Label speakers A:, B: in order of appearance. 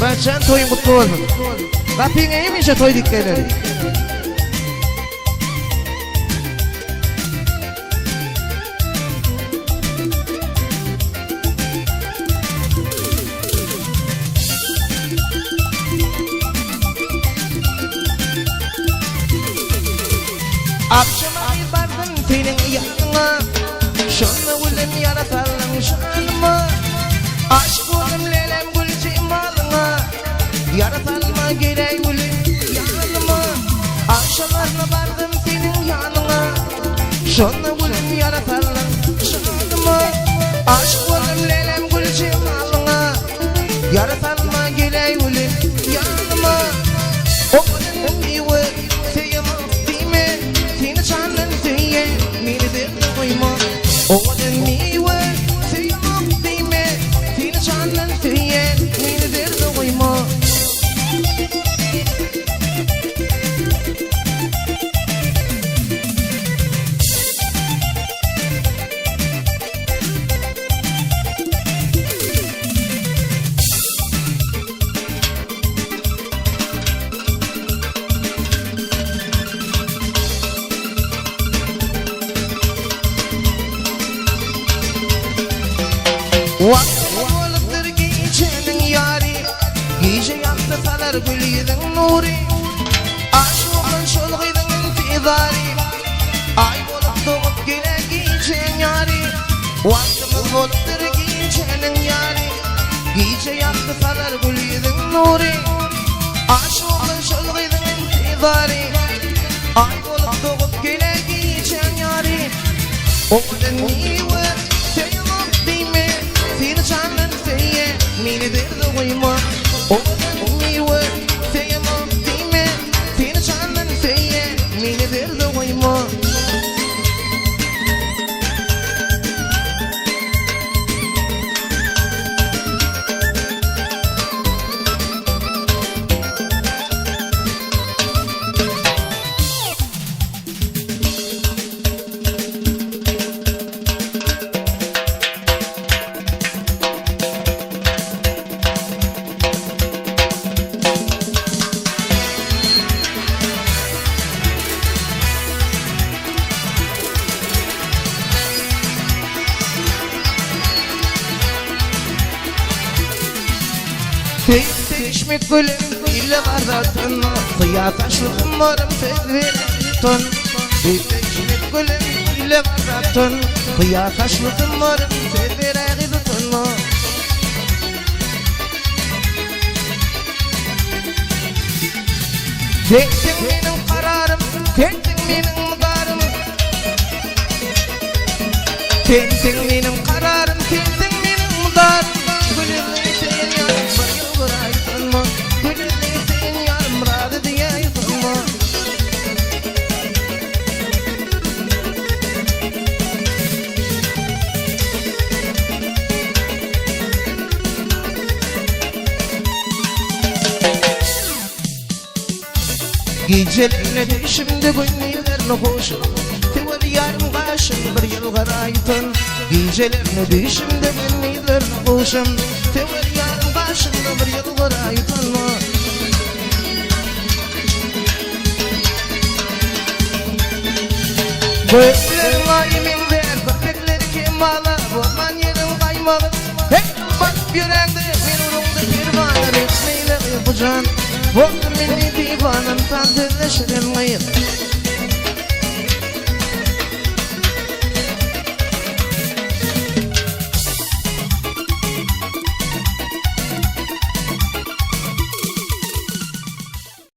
A: Muratcan toyun kutlu olsun. Kapıyın eğimince toy dikkeleri. Akşama bir vardım senin yanına, şunla gülüm yaratalım şanıma. Aşk oldum lelem gülçin malına, yaratalma gerey gülüm yanıma. Akşalarına vardım senin yanına, şunla gülüm yaratalım şanıma. Aşk oldum lelem gülçin malına, yaratalma gerey gülüm yanıma. O gülüm iyi Chandan siye, mini dirde koyma. Oğlan niye siyah dime, seni chandan siye, mini dirde koyma. Vakti oluptur giyeceğinin yari, giyece yaktı salar gülüydün nuri. Aşığın şolgıydın intizari, ay olup doğup gele giyeceğin yari. Vaktimiz oluptur giyeceğinin yari, giyece yaktı salar gülüydün nuri. Aşığın şolgıydın intizari, ay olup doğup gele giyeceğin yari. Oğlan niye seni chandan siye, mini dirde koyma. Oğlan niye sevmem deme, seni chandan siye, mini dirde koyma. Seçmek gülüm ille var zaten, kıya taşlıkım varım fedveton. Seçmek gülüm ille var zaten, kıya taşlıkım varım fedveton. Tektin benim kararım, tektin benim mudarım. Tektin benim kararım, tektin benim mudarım. Gülüm senin yanım bayılır aytınma, gülüm senin yanım radı diye aytınma. Gecelerine düşümde gönüllerini hoşum, tevel yarım kaşım bir yıl garaytın. Gecelerine düşümde gönüllerini hoşum, tevel yarım kaşım bir yıl garaytın. Gözlerim ayımın ver, köpekleri kemala, orman yerim kaymalı. Hey bak yüreğimde, ben urumda kervanı, resmeyle yapacağım. Oldum beni divanım, tantırlaşırım ayıp.